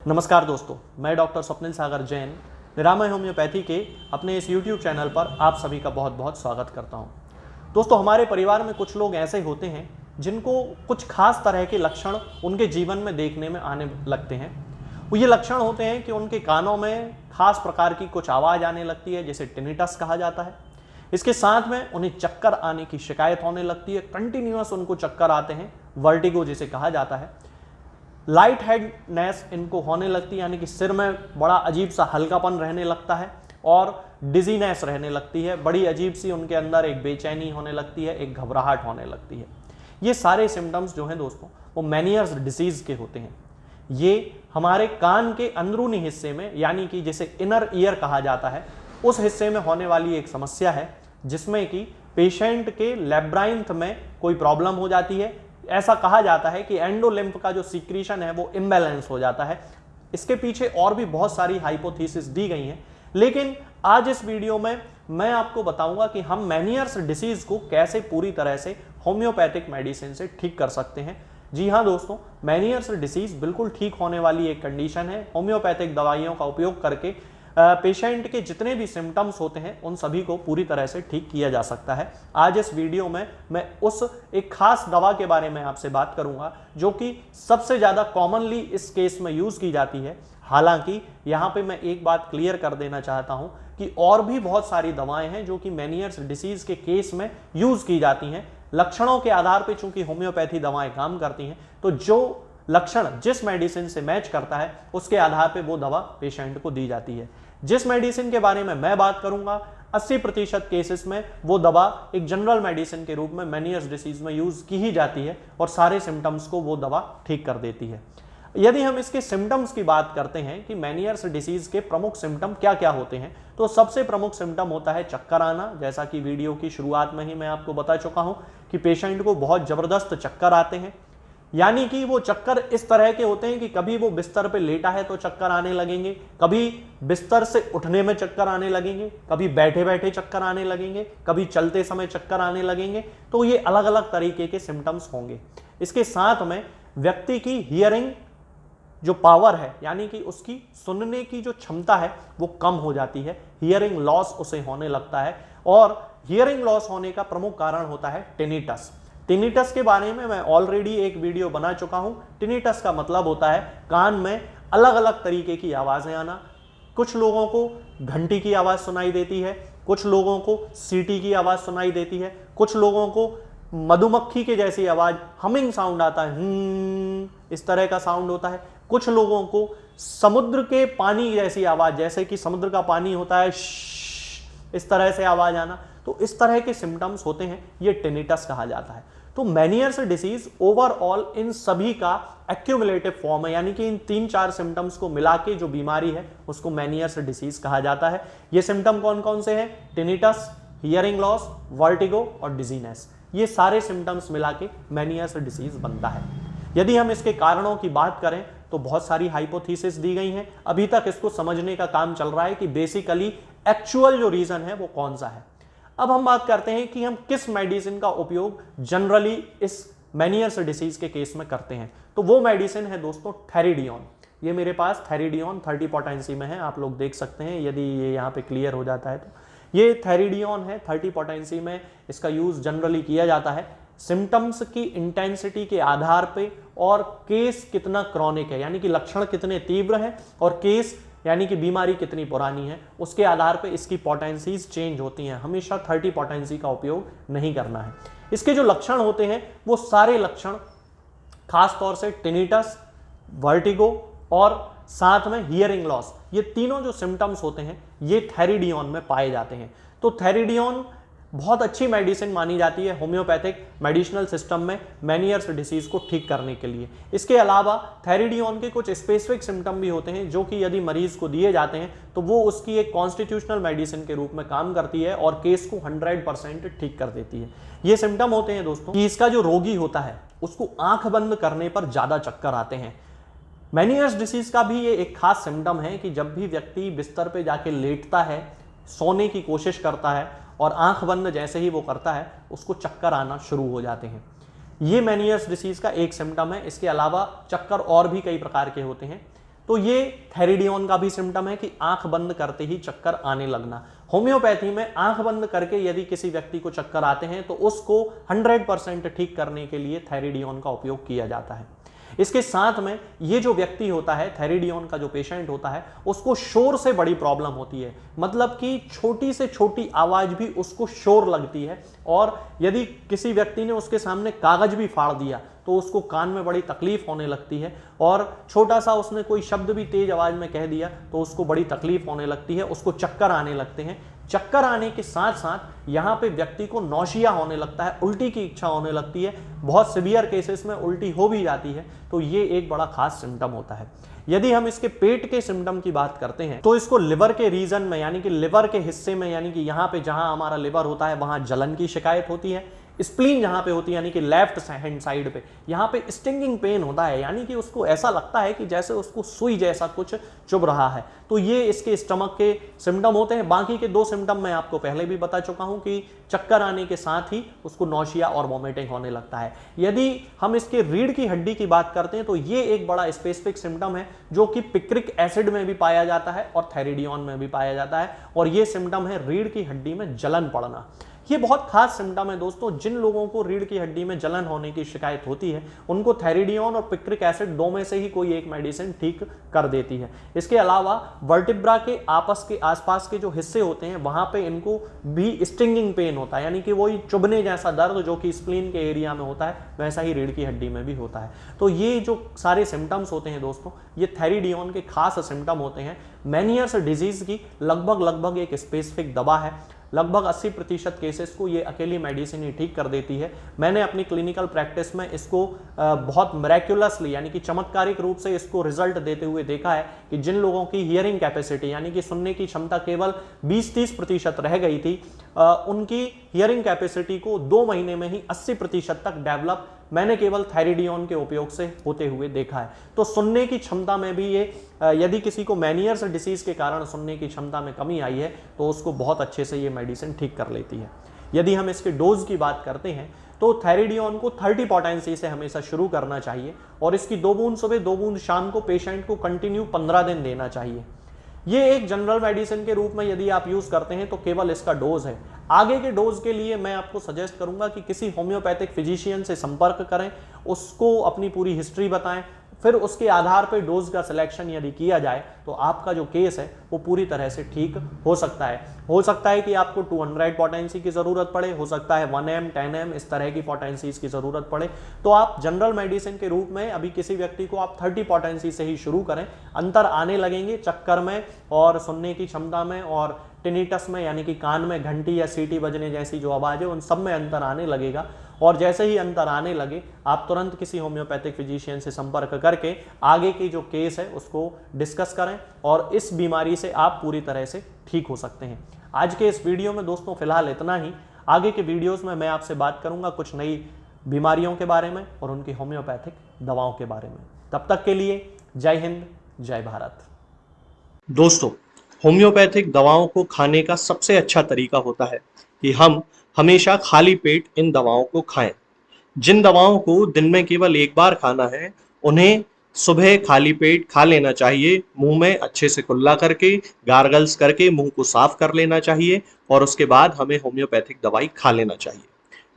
नमस्कार दोस्तों, मैं डॉक्टर स्वप्निल सागर जैन निरामय होम्योपैथी के अपने इस YouTube चैनल पर आप सभी का बहुत बहुत स्वागत करता हूं। दोस्तों, हमारे परिवार में कुछ लोग ऐसे होते हैं जिनको कुछ खास तरह के लक्षण उनके जीवन में देखने में आने लगते हैं। वो ये लक्षण होते हैं कि उनके कानों में खास प्रकार की कुछ आवाज़ आने लगती है, जिसे टिनिटस कहा जाता है। इसके साथ में उन्हें चक्कर आने की शिकायत होने लगती है, कंटिन्यूअस उनको चक्कर आते हैं, वर्टिगो जिसे कहा जाता है। लाइट हेडनेस इनको होने लगती है, यानी कि सिर में बड़ा अजीब सा हल्कापन रहने लगता है और डिजीनेस रहने लगती है। बड़ी अजीब सी उनके अंदर एक बेचैनी होने लगती है, एक घबराहट होने लगती है। ये सारे सिम्टम्स जो हैं दोस्तों, वो मेनियर्स डिसीज के होते हैं। ये हमारे कान के अंदरूनी हिस्से में, यानी कि जिसे इनर ईयर कहा जाता है, उस हिस्से में होने वाली एक समस्या है, जिसमें कि पेशेंट के लैब्राइंथ में कोई प्रॉब्लम हो जाती है। ऐसा कहा जाता है कि एंडोलिम्फ का जो सीक्रीशन है वो इम्बैलेंस हो जाता है। इसके पीछे और भी बहुत सारी हाइपोथेसिस दी गई हैं, लेकिन आज इस वीडियो में मैं आपको बताऊंगा कि हम मेनियर्स डिसीज को कैसे पूरी तरह से होम्योपैथिक मेडिसिन से ठीक कर सकते हैं। जी हाँ दोस्तों, मेनियर्स डिसीज बिल्कुल ठीक होने वाली एक कंडीशन है। होम्योपैथिक दवाइयों का उपयोग करके पेशेंट के जितने भी सिम्टम्स होते हैं उन सभी को पूरी तरह से ठीक किया जा सकता है। आज इस वीडियो में मैं उस एक खास दवा के बारे में आपसे बात करूंगा जो कि सबसे ज़्यादा कॉमनली इस केस में यूज़ की जाती है। हालांकि यहाँ पे मैं एक बात क्लियर कर देना चाहता हूँ कि और भी बहुत सारी दवाएं हैं जो कि मेनियर्स डिसीज़ के केस में यूज़ की जाती हैं। लक्षणों के आधार पर चूंकि होम्योपैथी दवाएँ काम करती हैं, तो जो लक्षण जिस मेडिसिन से मैच करता है उसके आधार पे वो दवा पेशेंट को दी जाती है। जिस मेडिसिन के बारे में मैं बात करूंगा, 80% केसेस में वो दवा एक जनरल मेडिसिन के रूप में मेनियर्स डिसीज में यूज की ही जाती है और सारे सिम्टम्स को वो दवा ठीक कर देती है। यदि हम इसके सिम्टम्स की बात करते हैं कि मेनियर्स डिसीज के प्रमुख सिम्टम क्या क्या होते हैं, तो सबसे प्रमुख सिम्टम होता है चक्कर आना। जैसा कि वीडियो की शुरुआत में ही मैं आपको बता चुका हूं कि पेशेंट को बहुत जबरदस्त चक्कर आते हैं, यानी कि वो चक्कर इस तरह के होते हैं कि कभी वो बिस्तर पे लेटा है तो चक्कर आने लगेंगे, कभी बिस्तर से उठने में चक्कर आने लगेंगे, कभी बैठे बैठे चक्कर आने लगेंगे, कभी चलते समय चक्कर आने लगेंगे। तो ये अलग अलग तरीके के सिम्टम्स होंगे। इसके साथ में व्यक्ति की हियरिंग जो पावर है, यानी कि उसकी सुनने की जो क्षमता है वो कम हो जाती है। हियरिंग लॉस उसे होने लगता है और हियरिंग लॉस होने का प्रमुख कारण होता है टिनिटस। टिनिटस के बारे में मैं ऑलरेडी एक वीडियो बना चुका हूं। टिनिटस का मतलब होता है कान में अलग अलग तरीके की आवाजें आना। कुछ लोगों को घंटी की आवाज सुनाई देती है, कुछ लोगों को सीटी की आवाज सुनाई देती है, कुछ लोगों को मधुमक्खी के जैसी आवाज, हमिंग साउंड आता है, इस तरह का साउंड होता है। कुछ लोगों को समुद्र के पानी जैसी आवाज, जैसे कि समुद्र का पानी होता है, इस तरह से आवाज आना। तो इस तरह के सिम्टम्स होते हैं, ये टिनिटस कहा जाता है। तो मेनियर्स डिसीज ओवरऑल इन सभी का एक्यूमुलेटिव फॉर्म है, यानी कि इन 3-4 सिम्टम्स को मिला के जो बीमारी है उसको मेनियर्स डिसीज कहा जाता है। ये सिम्टम कौन कौन से हैं? टिनिटस, हियरिंग लॉस, वर्टिगो और डिजीनेस। ये सारे सिम्टम्स मिला के मेनियर्स डिसीज बनता है। यदि हम इसके कारणों की बात करें तो बहुत सारी हाइपोथेसिस दी गई हैं। अभी तक इसको समझने का काम चल रहा है कि बेसिकली एक्चुअल जो रीजन है वो कौन सा है। अब हम बात करते हैं कि हम किस मेडिसिन का उपयोग जनरली इस मेनियर्स डिसीज के केस में करते हैं। तो वो मेडिसिन है दोस्तों थेरिडियन। ये मेरे पास थेरिडियन 30 पोटेंसी में है, आप लोग देख सकते हैं यदि ये यहाँ पे क्लियर हो जाता है तो। ये थेरिडियन है, 30 पोटेंसी में इसका यूज जनरली किया जाता है सिम्टम्स की इंटेंसिटी के आधार पे और केस कितना क्रॉनिक है, यानी कि लक्षण कितने तीव्र हैं, और केस यानी कि बीमारी कितनी पुरानी है, उसके आधार पे इसकी पोटेंसीज चेंज होती हैं। हमेशा 30 पोटेंसी का उपयोग नहीं करना है। इसके जो लक्षण होते हैं वो सारे लक्षण खास तौर से टिनिटस, वर्टिगो और साथ में हियरिंग लॉस, ये तीनों जो सिम्टम्स होते हैं ये थेरिडियन में पाए जाते हैं। तो थेरिडियन बहुत अच्छी मेडिसिन मानी जाती है होम्योपैथिक मेडिसिनल सिस्टम में मेनियर्स डिसीज को ठीक करने के लिए। इसके अलावा थेरिडियन के कुछ स्पेसिफिक सिम्टम भी होते हैं जो कि यदि मरीज को दिए जाते हैं तो वो उसकी एक कॉन्स्टिट्यूशनल मेडिसिन के रूप में काम करती है और केस को 100% ठीक कर देती है। ये सिम्टम होते हैं दोस्तों कि इसका जो रोगी होता है उसको आंख बंद करने पर ज्यादा चक्कर आते हैं। मेनियर्स डिसीज का भी ये एक खास सिम्टम है कि जब भी व्यक्ति बिस्तर पे जाके लेटता है, सोने की कोशिश करता है और आंख बंद जैसे ही वो करता है उसको चक्कर आना शुरू हो जाते हैं। ये मेनियर्स डिसीज का एक सिम्टम है। इसके अलावा चक्कर और भी कई प्रकार के होते हैं। तो ये थेरिडियन का भी सिम्टम है कि आंख बंद करते ही चक्कर आने लगना। होम्योपैथी में आंख बंद करके यदि किसी व्यक्ति को चक्कर आते हैं तो उसको 100% ठीक करने के लिए थेरिडियन का उपयोग किया जाता है। इसके साथ में ये जो व्यक्ति होता है, थेरिडियन का जो पेशेंट होता है, उसको शोर से बड़ी प्रॉब्लम होती है, मतलब कि छोटी से छोटी आवाज भी उसको शोर लगती है। और यदि किसी व्यक्ति ने उसके सामने कागज भी फाड़ दिया तो उसको कान में बड़ी तकलीफ होने लगती है, और छोटा सा उसने कोई शब्द भी तेज आवाज में कह दिया तो उसको बड़ी तकलीफ होने लगती है, उसको चक्कर आने लगते हैं। चक्कर आने के साथ साथ यहाँ पे व्यक्ति को नौशिया होने लगता है, उल्टी की इच्छा होने लगती है, बहुत सीवियर केसेस में उल्टी हो भी जाती है। तो ये एक बड़ा खास सिम्टम होता है। यदि हम इसके पेट के सिम्टम की बात करते हैं तो इसको लिवर के रीजन में, यानी कि लिवर के हिस्से में, यानी कि यहाँ पे जहां हमारा लिवर होता है वहां जलन की शिकायत होती है। स्प्लीन जहां पे होती है, यानी कि लेफ्ट हैंड साइड पे, यहाँ पे स्टिंगिंग पेन होता है, यानी कि उसको ऐसा लगता है कि जैसे उसको सुई जैसा कुछ चुभ रहा है। तो ये इसके स्टमक के सिम्टम होते हैं। बाकी के 2 सिम्टम मैं आपको पहले भी बता चुका हूं कि चक्कर आने के साथ ही उसको नौशिया और वॉमिटिंग होने लगता है। यदि हम इसके रीढ़ की हड्डी की बात करते हैं तो ये एक बड़ा स्पेसिफिक सिम्टम है जो कि पिक्रिक एसिड में भी पाया जाता है और थेरिडियन में भी पाया जाता है, और ये सिम्टम है रीढ़ की हड्डी में जलन पड़ना। ये बहुत खास सिम्टम है दोस्तों। जिन लोगों को रीढ़ की हड्डी में जलन होने की शिकायत होती है उनको थेरिडियन और पिक्रिक एसिड 2 में से ही कोई एक मेडिसिन ठीक कर देती है। इसके अलावा वर्टिब्रा के आपस के आसपास के जो हिस्से होते हैं वहां पे इनको भी स्टिंगिंग पेन होता है, यानी कि वही चुभने जैसा दर्द जो कि स्प्लीन के एरिया में होता है वैसा ही रीढ़ की हड्डी में भी होता है। तो ये जो सारे सिम्टम्स होते हैं दोस्तों, ये थेरिडियन के खास सिम्टम होते हैं। मेनियर्स डिजीज की लगभग एक स्पेसिफिक दवा है। लगभग 80% केसेस को ये अकेली मेडिसिन ही ठीक कर देती है। मैंने अपनी क्लिनिकल प्रैक्टिस में इसको बहुत मिरेक्युलसली, यानी कि चमत्कारिक रूप से इसको रिजल्ट देते हुए देखा है कि जिन लोगों की हियरिंग कैपेसिटी, यानी कि सुनने की क्षमता केवल 20-30% रह गई थी, उनकी हियरिंग कैपेसिटी को 2 महीने में ही 80% तक डेवलप मैंने केवल थेरिडियन के उपयोग से होते हुए देखा है। तो सुनने की क्षमता में भी ये, यदि किसी को मेनियर्स डिसीज के कारण सुनने की क्षमता में कमी आई है तो उसको बहुत अच्छे से ये मेडिसिन ठीक कर लेती है। यदि हम इसके डोज की बात करते हैं तो थेरिडियन को 30 पोटेंसी से हमेशा शुरू करना चाहिए, और इसकी 2 बूंद सुबह 2 बूंद शाम को पेशेंट को कंटिन्यू 15 दिन देना चाहिए। ये एक जनरल मेडिसिन के रूप में यदि आप यूज करते हैं तो केवल इसका डोज है। आगे के डोज के लिए मैं आपको सजेस्ट करूंगा कि किसी होम्योपैथिक फिजिशियन से संपर्क करें, उसको अपनी पूरी हिस्ट्री बताएं, फिर उसके आधार पर डोज का सिलेक्शन यदि किया जाए तो आपका जो केस है वो पूरी तरह से ठीक हो सकता है। हो सकता है कि आपको 200 पोटेंसी की ज़रूरत पड़े, हो सकता है 1M 10M इस तरह की पोटेंसीज की ज़रूरत पड़े। तो आप जनरल मेडिसिन के रूप में अभी किसी व्यक्ति को आप 30 पोटेंसी से ही शुरू करें। अंतर आने लगेंगे चक्कर में और सुनने की क्षमता में और टिनिटस में, यानी कि कान में घंटी या सीटी बजने जैसी जो आवाज़ है उन सब में अंतर आने लगेगा। और जैसे ही अंतर आने लगे आप तुरंत किसी होम्योपैथिक फिजिशियन से संपर्क करके आगे की जो केस है उसको डिस्कस करें, और इस बीमारी से आप पूरी तरह से ठीक हो सकते हैं। आज के इस वीडियो में दोस्तों फिलहाल इतना ही। आगे के वीडियोस में मैं आपसे बात करूंगा कुछ नई बीमारियों के बारे में और उनकी होम्योपैथिक दवाओं के बारे में। तब तक के लिए जय हिंद, जय भारत। दोस्तों, होम्योपैथिक दवाओं को खाने का सबसे अच्छा तरीका होता है कि हम हमेशा खाली पेट इन दवाओं को खाएं। जिन दवाओं को दिन में केवल एक बार खाना है उन्हें सुबह खाली पेट खा लेना चाहिए। मुंह में अच्छे से कुल्ला करके, गार्गल्स करके मुंह को साफ कर लेना चाहिए, और उसके बाद हमें होम्योपैथिक दवाई खा लेना चाहिए।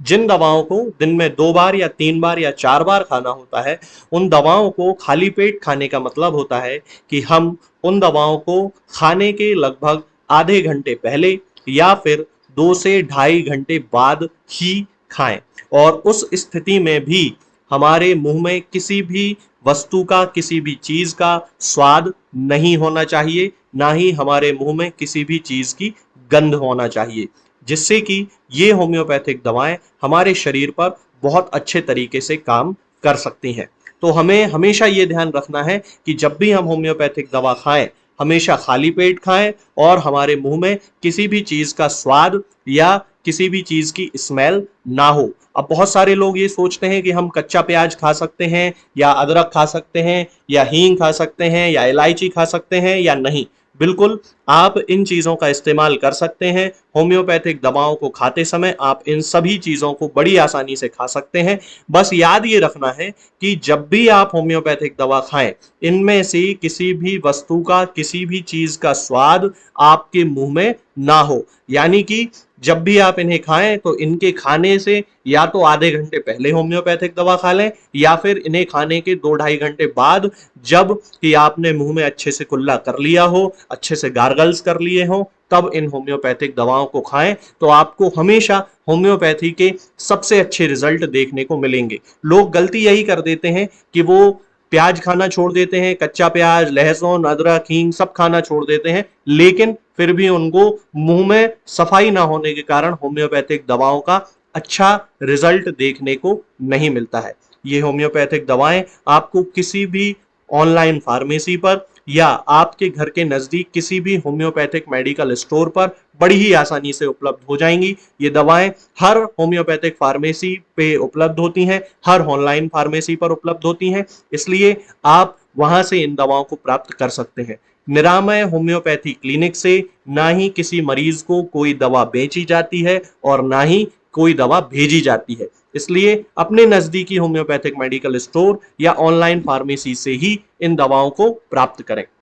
जिन दवाओं को दिन में 2 बार या 3 बार या 4 बार खाना होता है उन दवाओं को खाली पेट खाने का मतलब होता है कि हम उन दवाओं को खाने के लगभग आधे घंटे पहले या फिर 2 से ढाई घंटे बाद ही खाएं, और उस स्थिति में भी हमारे मुंह में किसी भी वस्तु का, किसी भी चीज का स्वाद नहीं होना चाहिए, ना ही हमारे मुंह में किसी भी चीज की गंध होना चाहिए, जिससे कि ये होम्योपैथिक दवाएं हमारे शरीर पर बहुत अच्छे तरीके से काम कर सकती हैं। तो हमें हमेशा ये ध्यान रखना है कि जब भी हम होम्योपैथिक दवा खाएं हमेशा खाली पेट खाएं, और हमारे मुंह में किसी भी चीज का स्वाद या किसी भी चीज की स्मेल ना हो। अब बहुत सारे लोग ये सोचते हैं कि हम कच्चा प्याज खा सकते हैं या अदरक खा सकते हैं या हींग खा सकते हैं या इलायची खा सकते हैं या नहीं। बिल्कुल, आप इन चीजों का इस्तेमाल कर सकते हैं। होम्योपैथिक दवाओं को खाते समय आप इन सभी चीजों को बड़ी आसानी से खा सकते हैं। बस याद ये रखना है कि जब भी आप होम्योपैथिक दवा खाएं, इनमें से किसी भी वस्तु का, किसी भी चीज का स्वाद आपके मुंह में ना हो। यानी कि जब भी आप इन्हें खाएं तो इनके खाने से या तो आधे घंटे पहले होम्योपैथिक दवा खा लें या फिर इन्हें खाने के 2-2.5 घंटे बाद, जब कि आपने मुंह में अच्छे से कुल्ला कर लिया हो, अच्छे से गार्गल्स कर लिए हो, तब इन होम्योपैथिक दवाओं को खाएं। तो आपको हमेशा होम्योपैथी के सबसे अच्छे रिजल्ट देखने को मिलेंगे। लोग गलती यही कर देते हैं कि वो प्याज खाना छोड़ देते हैं, कच्चा प्याज, लहसुन, अदरक, हींग सब खाना छोड़ देते हैं, लेकिन फिर भी उनको मुंह में सफाई ना होने के कारण होम्योपैथिक दवाओं का अच्छा रिजल्ट देखने को नहीं मिलता है। ये होम्योपैथिक दवाएं आपको किसी भी ऑनलाइन फार्मेसी पर या आपके घर के नजदीक किसी भी होम्योपैथिक मेडिकल स्टोर पर बड़ी ही आसानी से उपलब्ध हो जाएंगी। ये दवाएं हर होम्योपैथिक फार्मेसी पे उपलब्ध होती हैं, हर ऑनलाइन फार्मेसी पर उपलब्ध होती हैं, इसलिए आप वहां से इन दवाओं को प्राप्त कर सकते हैं। निरामय होम्योपैथी क्लिनिक से ना ही किसी मरीज को कोई दवा बेची जाती है और ना ही कोई दवा भेजी जाती है। इसलिए अपने नजदीकी होम्योपैथिक मेडिकल स्टोर या ऑनलाइन फार्मेसी से ही इन दवाओं को प्राप्त करें।